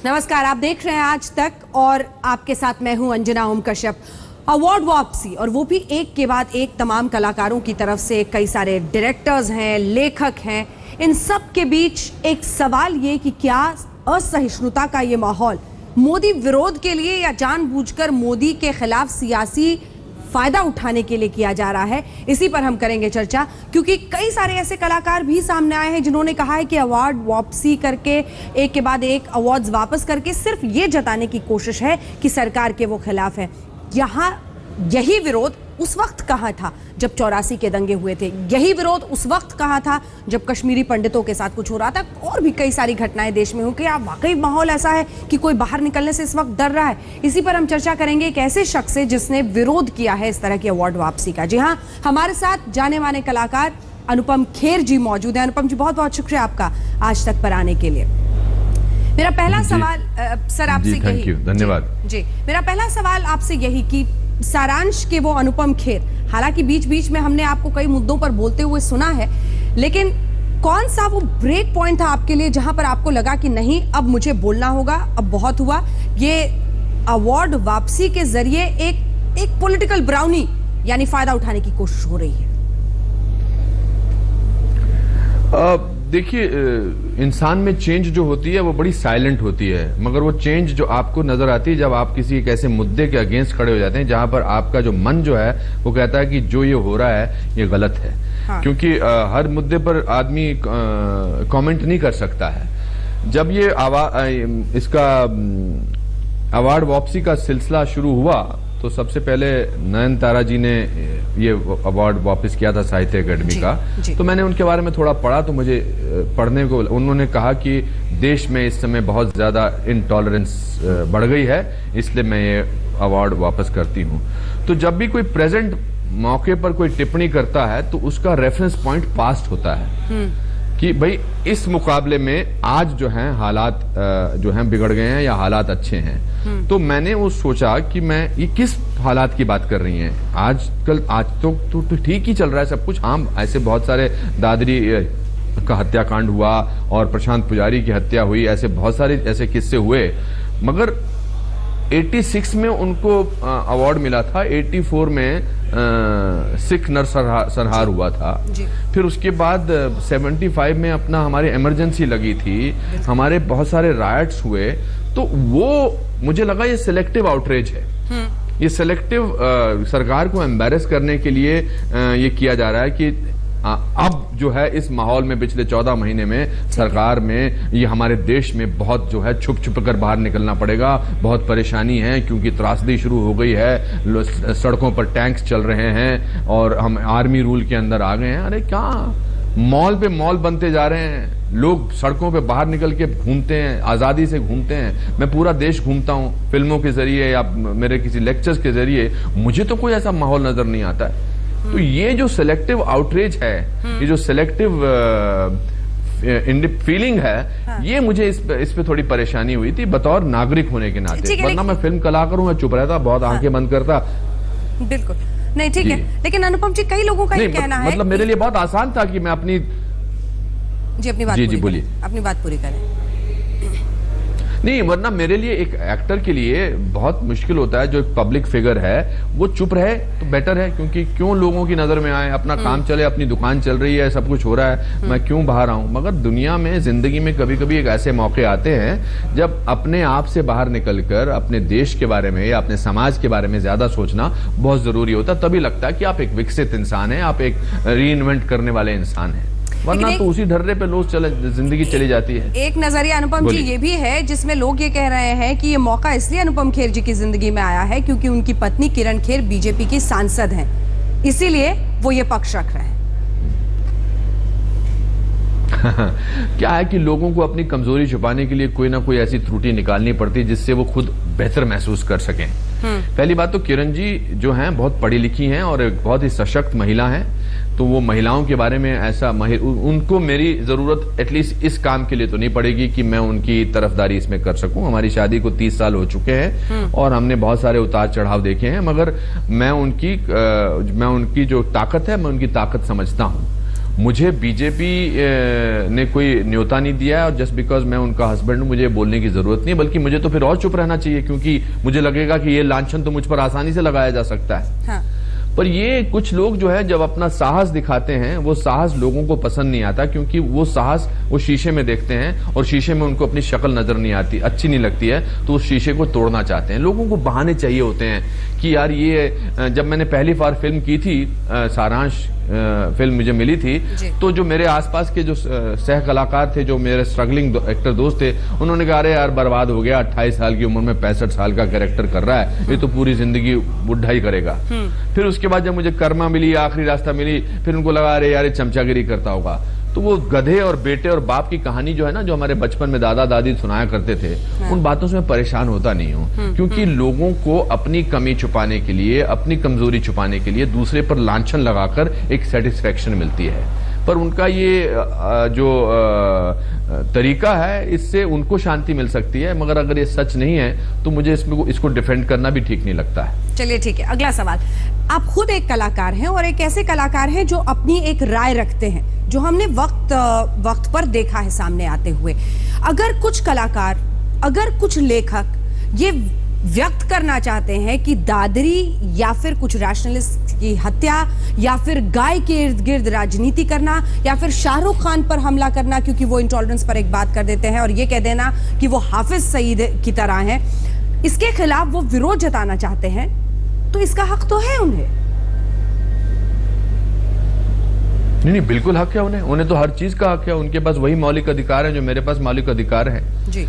नमस्कार, आप देख रहे हैं आज तक और आपके साथ मैं हूं अंजना ओम कश्यप। अवार्ड वापसी और वो भी एक के बाद एक तमाम कलाकारों की तरफ से, कई सारे डायरेक्टर्स हैं, लेखक हैं, इन सब के बीच एक सवाल ये कि क्या असहिष्णुता का ये माहौल मोदी विरोध के लिए या जानबूझकर मोदी के खिलाफ सियासी फायदा उठाने के लिए किया जा रहा है, इसी पर हम करेंगे चर्चा। क्योंकि कई सारे ऐसे कलाकार भी सामने आए हैं जिन्होंने कहा है कि अवार्ड वापसी करके, एक के बाद एक अवार्ड्स वापस करके सिर्फ ये जताने की कोशिश है कि सरकार के वो खिलाफ है। यहाँ यही विरोध उस वक्त कहाँ था जब 84 के दंगे हुए थे, यही विरोध उस वक्त कहाँ था जब कश्मीरी पंडितों के साथ कुछ हो रहा था, और भी कई सारी घटनाएं देश में हुई। क्या वाकई माहौल ऐसा है कि कोई बाहर निकलने से इस वक्त डर रहा है? इसी पर हम चर्चा करेंगे एक ऐसे शख्स से जिसने विरोध किया है इस तरह की अवार्ड वापसी का। जी हाँ, हमारे साथ जाने माने कलाकार अनुपम खेर जी मौजूद है। अनुपम जी, बहुत बहुत शुक्रिया आपका आज तक पर आने के लिए। मेरा पहला सवाल सर आपसे यही, धन्यवाद जी, मेरा पहला सवाल आपसे यही कि सारांश के वो अनुपम खेर, हालांकि बीच बीच में हमने आपको कई मुद्दों पर बोलते हुए सुना है, लेकिन कौन सा वो ब्रेक पॉइंट था आपके लिए जहां पर आपको लगा कि नहीं, अब मुझे बोलना होगा, अब बहुत हुआ, ये अवार्ड वापसी के जरिए एक पॉलिटिकल ब्राउनी यानी फायदा उठाने की कोशिश हो रही है? देखिए, इंसान में चेंज जो होती है वो बड़ी साइलेंट होती है, मगर वो चेंज जो आपको नजर आती है जब आप किसी एक ऐसे मुद्दे के अगेंस्ट खड़े हो जाते हैं जहां पर आपका जो मन जो है वो कहता है कि जो ये हो रहा है ये गलत है। हाँ। क्योंकि हर मुद्दे पर आदमी कमेंट नहीं कर सकता है। जब ये इसका अवार्ड वापसी का सिलसिला शुरू हुआ तो सबसे पहले नयनतारा जी ने ये अवार्ड वापस किया था साहित्य अकेडमी का, तो मैंने उनके बारे में थोड़ा पढ़ा, तो मुझे पढ़ने को उन्होंने कहा कि देश में इस समय बहुत ज्यादा इनटॉलरेंस बढ़ गई है, इसलिए मैं ये अवार्ड वापस करती हूँ। तो जब भी कोई प्रेजेंट मौके पर कोई टिप्पणी करता है तो उसका रेफरेंस पॉइंट पास्ट होता है कि भाई इस मुकाबले में आज जो है हालात जो हैं बिगड़ गए हैं या हालात अच्छे हैं। तो मैंने वो सोचा कि मैं ये किस हालात की बात कर रही हैं, आज तो ठीक ही चल रहा है सब कुछ। हाँ, ऐसे बहुत सारे दादरी का हत्याकांड हुआ और प्रशांत पुजारी की हत्या हुई, ऐसे बहुत सारे ऐसे किस्से हुए, मगर 86 में उनको अवार्ड मिला था, 84 में सिख नरसंहार हुआ था, फिर उसके बाद 75 में अपना हमारी इमरजेंसी लगी थी, हमारे बहुत सारे रायट्स हुए। तो वो मुझे लगा ये सिलेक्टिव आउटरीच है, ये सिलेक्टिव सरकार को एम्बैरेस करने के लिए ये किया जा रहा है कि अब जो है इस माहौल में पिछले 14 महीने में सरकार में ये हमारे देश में बहुत जो है छुप छुप कर बाहर निकलना पड़ेगा, बहुत परेशानी है क्योंकि त्रासदी शुरू हो गई है, सड़कों पर टैंक्स चल रहे हैं और हम आर्मी रूल के अंदर आ गए हैं। अरे क्या, मॉल पे मॉल बनते जा रहे हैं, लोग सड़कों पे बाहर निकल के घूमते हैं, आजादी से घूमते हैं। मैं पूरा देश घूमता हूँ फिल्मों के जरिए या मेरे किसी लेक्चर्स के जरिए, मुझे तो कोई ऐसा माहौल नजर नहीं आता है। तो ये जो सिलेक्टिव आउटरीच है, ये जो सिलेक्टिव फीलिंग है, हाँ। ये मुझे इस पे थोड़ी परेशानी हुई थी बतौर नागरिक होने के नाते, वरना मैं फिल्म कलाकार हूं, मैं चुप रहता, बहुत आंखें बंद करता। बिल्कुल नहीं, ठीक है, लेकिन अनुपम जी, कई लोगों का ये कहना है, मतलब मेरे लिए बहुत आसान था कि मैं अपनी अपनी बात बोलिए, अपनी बात पूरी करें। नहीं, वरना मेरे लिए एक एक्टर के लिए बहुत मुश्किल होता है, जो एक पब्लिक फिगर है वो चुप रहे तो बेटर है, क्योंकि क्यों लोगों की नजर में आए, अपना काम चले, अपनी दुकान चल रही है, सब कुछ हो रहा है, मैं क्यों बाहर आऊं। मगर दुनिया में, जिंदगी में कभी कभी एक ऐसे मौके आते हैं जब अपने आप से बाहर निकलकर अपने देश के बारे में या अपने समाज के बारे में ज्यादा सोचना बहुत जरूरी होता है। तभी लगता है कि आप एक विकसित इंसान है, आप एक रीइन्वेंट करने वाले इंसान है, वरना तो उसी ढर्रे पे लोग जिंदगी चली जाती है। एक नजरिया अनुपम जी ये भी है जिसमें लोग ये कह रहे हैं कि ये मौका इसलिए अनुपम खेर जी की जिंदगी में आया है क्योंकि उनकी पत्नी किरण खेर बीजेपी की सांसद हैं, इसीलिए वो ये पक्ष रख रहे हैं। क्या है कि लोगों को अपनी कमजोरी छुपाने के लिए कोई ना कोई ऐसी त्रुटि निकालनी पड़ती है जिससे वो खुद बेहतर महसूस कर सकें। पहली बात तो किरण जी जो हैं बहुत पढ़ी लिखी हैं और एक बहुत ही सशक्त महिला हैं, तो वो महिलाओं के बारे में ऐसा उनको मेरी जरूरत एटलीस्ट इस काम के लिए तो नहीं पड़ेगी कि मैं उनकी तरफदारी इसमें कर सकूं। हमारी शादी को 30 साल हो चुके हैं और हमने बहुत सारे उतार चढ़ाव देखे हैं, मगर मैं उनकी जो ताकत है मैं उनकी ताकत समझता हूं। मुझे बीजेपी ने कोई न्योता नहीं दिया है और जस्ट बिकॉज मैं उनका हस्बैंड हूं मुझे बोलने की जरूरत नहीं है, बल्कि मुझे तो फिर और चुप रहना चाहिए, क्योंकि मुझे लगेगा कि ये लांछन तो मुझ पर आसानी से लगाया जा सकता है। हाँ। पर ये कुछ लोग जो है जब अपना साहस दिखाते हैं, वो साहस लोगों को पसंद नहीं आता, क्योंकि वो साहस वो शीशे में देखते हैं और शीशे में उनको अपनी शक्ल नजर नहीं आती, अच्छी नहीं लगती है, तो उस शीशे को तोड़ना चाहते हैं। लोगों को बहाने चाहिए होते हैं कि यार ये जब मैंने पहली बार फिल्म की थी, सारांश फिल्म मुझे मिली थी, तो जो मेरे आसपास के जो सह कलाकार थे, जो मेरे स्ट्रगलिंग एक्टर दोस्त थे, उन्होंने कहा अरे यार बर्बाद हो गया, 28 साल की उम्र में 65 साल का कैरेक्टर कर रहा है, ये तो पूरी जिंदगी बुढ़ा ही करेगा। फिर उसके बाद जब मुझे कर्मा मिली, आखिरी रास्ता मिली, फिर उनको लगा अरे यार ये चमचागिरी करता होगा। तो वो गधे और बेटे और बाप की कहानी जो है ना, जो हमारे बचपन में दादा दादी सुनाया करते थे, उन बातों से मैं परेशान होता नहीं हूँ, क्योंकि लोगों को अपनी कमी छुपाने के लिए, अपनी कमजोरी छुपाने के लिए दूसरे पर लांछन लगाकर एक सेटिस्फेक्शन मिलती है। पर उनका ये जो तरीका है, इससे उनको शांति मिल सकती है, मगर अगर ये सच नहीं है तो मुझे इसको डिफेंड करना भी ठीक नहीं लगता है। चलिए ठीक है, अगला सवाल। आप खुद एक कलाकार हैं और एक ऐसे कलाकार हैं जो अपनी एक राय रखते हैं, जो हमने वक्त पर देखा है सामने आते हुए। अगर कुछ कलाकार, अगर कुछ लेखक ये व्यक्त करना चाहते हैं कि दादरी या फिर कुछ रैशनलिस्ट की हत्या, या फिर गाय के इर्द गिर्द राजनीति करना, या फिर शाहरुख खान पर हमला करना क्योंकि वो इंटॉलरेंस पर एक बात कर देते हैं और ये कह देना कि वो हाफिज सईद की तरह हैं, इसके खिलाफ वो विरोध जताना चाहते हैं, तो इसका हक तो है उन्हें। नहीं, बिल्कुल हक है उन्हें तो हर चीज का हक है। उनके पास वही मौलिक अधिकार है जो मेरे पास मौलिक अधिकार है जी।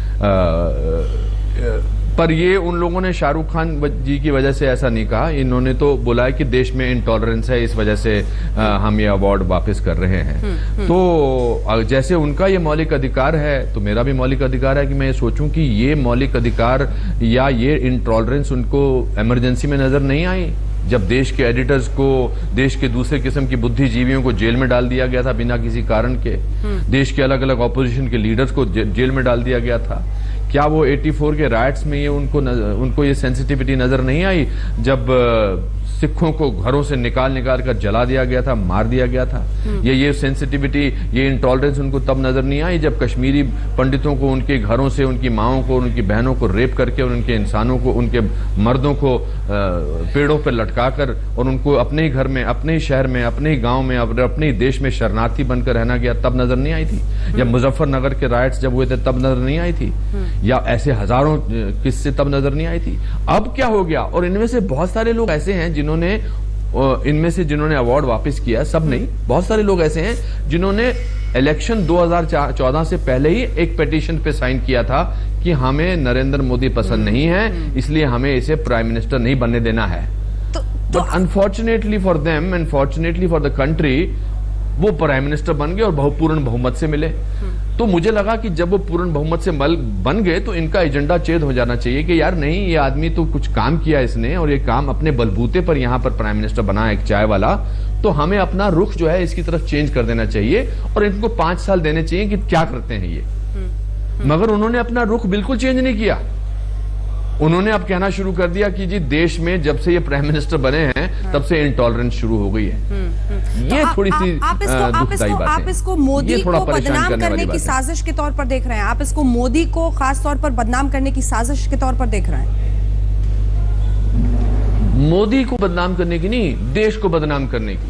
पर ये उन लोगों ने शाहरुख खान जी की वजह से ऐसा नहीं कहा, इन्होंने तो बोला है कि देश में इंटॉलरेंस है, इस वजह से हम ये अवार्ड वापस कर रहे हैं। तो जैसे उनका ये मौलिक अधिकार है, तो मेरा भी मौलिक अधिकार है कि मैं ये सोचूं कि ये मौलिक अधिकार या ये इंटॉलरेंस उनको इमरजेंसी में नजर नहीं आई, जब देश के एडिटर्स को, देश के दूसरे किस्म की बुद्धिजीवियों को जेल में डाल दिया गया था बिना किसी कारण के, देश के अलग अलग ऑपोजिशन के लीडर्स को जेल में डाल दिया गया था। क्या वो 84 के राइट्स में ये उनको ये सेंसिटिविटी नजर नहीं आई जब सिखों को घरों से निकाल कर जला दिया गया था, मार दिया गया था? ये सेंसिटिविटी, ये इंटॉलरेंस उनको तब नजर नहीं आई जब कश्मीरी पंडितों को उनके घरों से, उनकी माओं को, उनकी बहनों को रेप करके और उनके इंसानों को, उनके मर्दों को पेड़ों पर लटकाकर और उनको अपने ही घर में, अपने ही शहर में, अपने ही गांव में, अपने ही देश में शरणार्थी बनकर रहना गया, तब नजर नहीं आई थी? या मुजफ्फरनगर के राइट्स जब हुए थे तब नजर नहीं आई थी? या ऐसे हजारों किस्से तब नजर नहीं आई थी? अब क्या हो गया? और इनमें से बहुत सारे लोग ऐसे हैं जिन्होंने अवार्ड वापस किया, सब नहीं, बहुत सारे लोग ऐसे हैं जिन्होंने इलेक्शन 2014 से पहले ही एक पिटीशन पे साइन किया था कि हमें नरेंद्र मोदी पसंद नहीं है, इसलिए हमें इसे प्राइम मिनिस्टर नहीं बनने देना है। तो unfortunately for them, unfortunately for the country, वो प्राइम मिनिस्टर बन गए और पूर्ण बहुमत से मिले। तो मुझे लगा कि जब वो पूर्ण बहुमत से बन गए तो इनका एजेंडा चेंज हो जाना चाहिए कि यार नहीं, ये आदमी तो कुछ काम किया इसने और ये काम अपने बलबूते पर यहाँ पर प्राइम मिनिस्टर बना, एक चाय वाला, तो हमें अपना रुख जो है इसकी तरफ चेंज कर देना चाहिए और इनको 5 साल देने चाहिए कि क्या करते हैं ये। मगर उन्होंने अपना रुख बिल्कुल चेंज नहीं किया। उन्होंने अब कहना शुरू कर दिया कि जी देश में जब से ये प्राइम मिनिस्टर बने हैं तब से इंटॉलरेंस शुरू हो गई है। ये तो थोड़ी सी दुखदायी बात है। आप इसको मोदी को बदनाम करने की साजिश के तौर पर देख रहे हैं? आप इसको मोदी को खास तौर पर बदनाम करने की साजिश के तौर पर देख रहे हैं? मोदी को बदनाम करने की नहीं, देश को बदनाम करने की।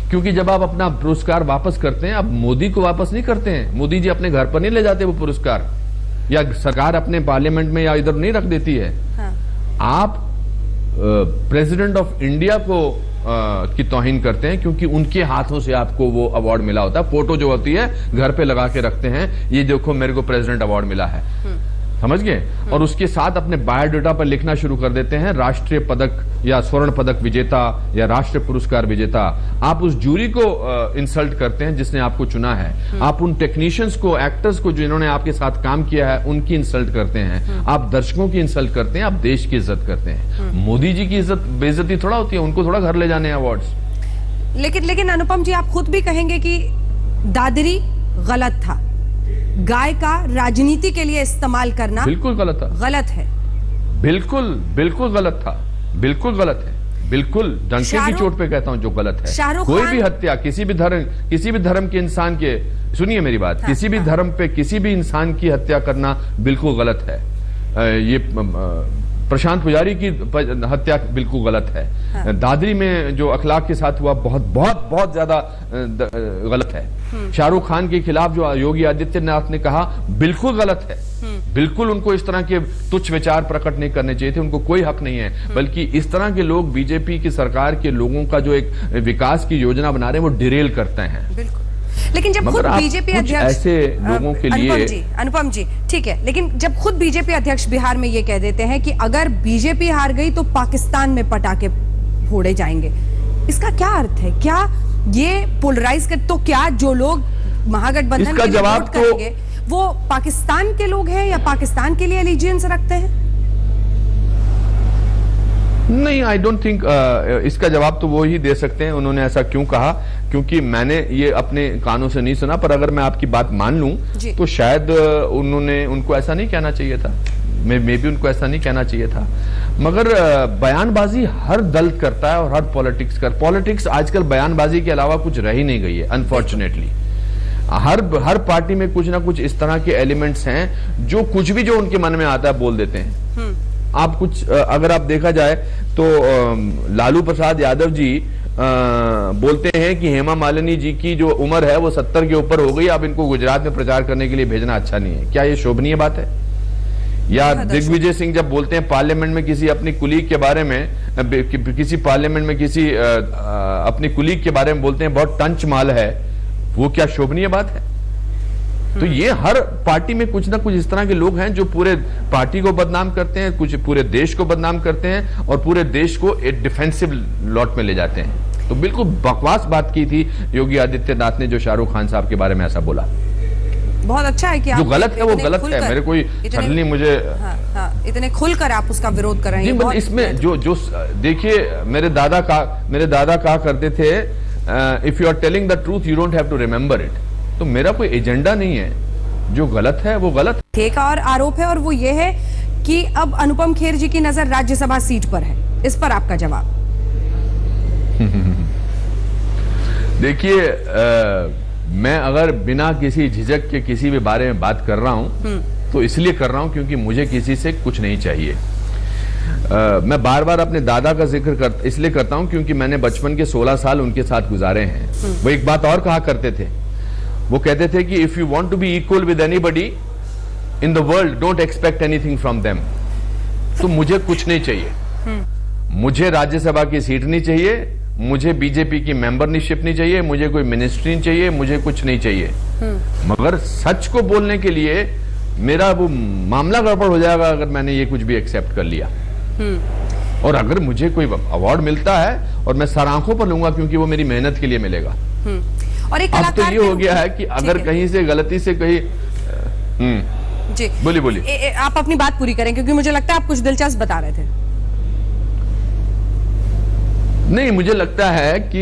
क्योंकि जब आप अपना पुरस्कार वापस करते हैं, आप मोदी को वापस नहीं करते हैं। मोदी जी अपने घर पर नहीं ले जाते वो पुरस्कार, या सरकार अपने पार्लियामेंट में या इधर नहीं रख देती है। हाँ। आप प्रेसिडेंट ऑफ इंडिया को की तौहीन करते हैं क्योंकि उनके हाथों से आपको वो अवार्ड मिला होता है। फोटो जो होती है घर पे लगा के रखते हैं, ये देखो मेरे को प्रेसिडेंट अवार्ड मिला है, समझ गए? और उसके साथ अपने बायोडाटा पर लिखना शुरू कर देते हैं राष्ट्रीय पदक या स्वर्ण पदक विजेता या राष्ट्रीय पुरस्कार विजेता। आप उस जूरी को इंसल्ट करते हैं जिसने आपको चुना है। आप उन टेक्नीशियंस को, एक्टर्स को जिन्होंने आपके साथ काम किया है, उनकी इंसल्ट करते हैं। आप दर्शकों की इंसल्ट करते हैं, आप देश की इज्जत करते हैं। मोदी जी की इज्जत बेइज्जती थोड़ा होती है, उनको थोड़ा घर ले जाने अवार्ड्स। लेकिन अनुपम जी, आप खुद भी कहेंगे कि दादरी गलत था, गाय का राजनीति के लिए इस्तेमाल करना बिल्कुल गलत था, गलत है, बिल्कुल गलत था, बिल्कुल गलत है। बिल्कुल डंके की चोट पे कहता हूं जो गलत है। कोई भी हत्या किसी भी धर्म के इंसान के, सुनिए मेरी बात, किसी भी धर्म पे किसी भी इंसान की हत्या करना बिल्कुल गलत है। ये प्रशांत पुजारी की हत्या बिल्कुल गलत है। दादरी में जो अखलाक के साथ हुआ बहुत बहुत बहुत ज्यादा गलत है। शाहरुख खान के खिलाफ जो योगी आदित्यनाथ ने कहा बिल्कुल गलत है। बिल्कुल उनको इस तरह के तुच्छ विचार प्रकट नहीं करने चाहिए थे, उनको कोई हक नहीं है। बल्कि इस तरह के लोग बीजेपी की सरकार के लोगों का जो एक विकास की योजना बना रहे हैं वो डिरेल करते हैं। लेकिन जब खुद बीजेपी अध्यक्ष ऐसे लोगों के लिए अनुपम जी ठीक है, लेकिन जब खुद बीजेपी अध्यक्ष बिहार में ये कह देते हैं कि अगर बीजेपी हार गई तो पाकिस्तान में पटाखे फोड़े जाएंगे, इसका क्या अर्थ है? क्या ये पोलराइज कर, तो क्या जो लोग महागठबंधन के लिए वोट करेंगे वो पाकिस्तान के लोग हैं या पाकिस्तान के लिए एलिजियंस रखते हैं? नहीं, आई डोंट थिंक इसका जवाब तो वो ही दे सकते हैं उन्होंने ऐसा क्यों कहा, क्योंकि मैंने ये अपने कानों से नहीं सुना। पर अगर मैं आपकी बात मान लूं तो शायद उनको ऐसा नहीं कहना चाहिए था, मे भी उनको ऐसा नहीं कहना चाहिए था। मगर बयानबाजी हर दल करता है और हर पॉलिटिक्स आजकल बयानबाजी के अलावा कुछ रह ही नहीं गई है अनफॉर्चुनेटली। हर पार्टी में कुछ ना कुछ इस तरह के एलिमेंट्स हैं जो कुछ भी जो उनके मन में आता है बोल देते हैं। आप कुछ अगर आप देखा जाए तो लालू प्रसाद यादव जी बोलते हैं कि हेमा मालिनी जी की जो उम्र है वो 70 के ऊपर हो गई, अब इनको गुजरात में प्रचार करने के लिए भेजना अच्छा नहीं है। क्या ये शोभनीय बात है? या दिग्विजय सिंह जब बोलते हैं पार्लियामेंट में किसी अपनी कुलीग के बारे में, किसी पार्लियामेंट में किसी अपनी कुलीग के बारे में बोलते हैं बहुत टंच माल है, वो क्या शोभनीय बात है? तो ये हर पार्टी में कुछ ना कुछ इस तरह के लोग हैं जो पूरे पार्टी को बदनाम करते हैं, कुछ पूरे देश को बदनाम करते हैं और पूरे देश को एक डिफेंसिव लॉट में ले जाते हैं। तो बिल्कुल बकवास बात की थी योगी आदित्यनाथ ने जो शाहरुख खान साहब के बारे में ऐसा बोला। बहुत अच्छा है कि जो गलत है वो गलत है, मेरे कोई सडनली मुझे इतने खुलकर आप उसका विरोध कर रहे हैं। इसमें जो देखिए मेरे दादा कहा करते थे, if you are telling the truth you don't have to remember it. तो मेरा कोई एजेंडा नहीं है, जो गलत है वो गलत। एक और आरोप है और वो ये है कि अब अनुपम खेर जी की नजर राज्यसभा सीट पर है, इस पर आपका जवाब? देखिए मैं अगर बिना किसी झिझक के किसी भी बारे में बात कर रहा हूं तो इसलिए कर रहा हूं क्योंकि मुझे किसी से कुछ नहीं चाहिए। मैं बार बार अपने दादा का जिक्र इसलिए करता हूं क्योंकि मैंने बचपन के 16 साल उनके साथ गुजारे हैं। वो एक बात और कहा करते थे, वो कहते थे कि if you want to be equal with anybody in the world don't expect anything from them. तो मुझे कुछ नहीं चाहिए, मुझे राज्यसभा की सीट नहीं चाहिए, मुझे बीजेपी की मेंबरशिप नहीं चाहिए, मुझे कोई मिनिस्ट्री नहीं चाहिए, मुझे कुछ नहीं चाहिए। मगर सच को बोलने के लिए मेरा वो मामला गड़बड़ हो जाएगा अगर मैंने ये कुछ भी एक्सेप्ट कर लिया। और अगर मुझे कोई अवार्ड मिलता है और मैं सर आंखों पर लूंगा क्योंकि वो मेरी मेहनत के लिए मिलेगा। और एक अब तो ये हो गया है कि अगर कहीं से गलती से कहीं जी बोलिए आप अपनी बात पूरी करें क्योंकि मुझे लगता है आप कुछ दिलचस्प बता रहे थे। नहीं, मुझे लगता है कि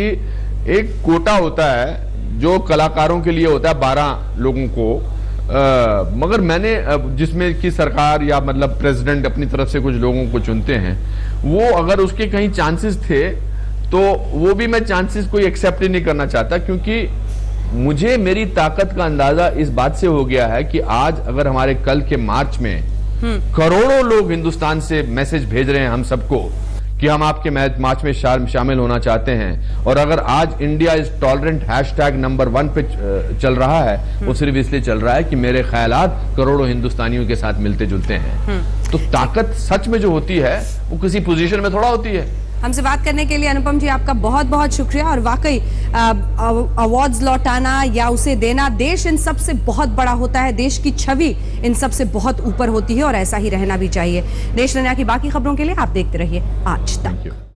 एक कोटा होता है जो कलाकारों के लिए होता है 12 लोगों को, मगर मैंने जिसमें कि सरकार या मतलब प्रेसिडेंट अपनी तरफ से कुछ लोगों को चुनते हैं, वो अगर उसके कहीं चांसेस थे तो वो भी मैं चांसेस कोई एक्सेप्ट ही नहीं करना चाहता क्योंकि मुझे मेरी ताकत का अंदाजा इस बात से हो गया है कि आज अगर हमारे कल के मार्च में करोड़ों लोग हिंदुस्तान से मैसेज भेज रहे हैं हम सबको कि हम आपके मार्च में शामिल होना चाहते हैं, और अगर आज India is tolerant hashtag number 1 पे चल रहा है, वो सिर्फ इसलिए चल रहा है कि मेरे ख्यालात करोड़ों हिंदुस्तानियों के साथ मिलते जुलते हैं। तो ताकत सच में जो होती है वो किसी पोजीशन में थोड़ा होती है। हमसे बात करने के लिए अनुपम जी आपका बहुत बहुत शुक्रिया। और वाकई अवार्ड्स लौटाना या उसे देना देश इन सब से बहुत बड़ा होता है, देश की छवि इन सब से बहुत ऊपर होती है और ऐसा ही रहना भी चाहिए। देश दुनिया की बाकी खबरों के लिए आप देखते रहिए आज तक।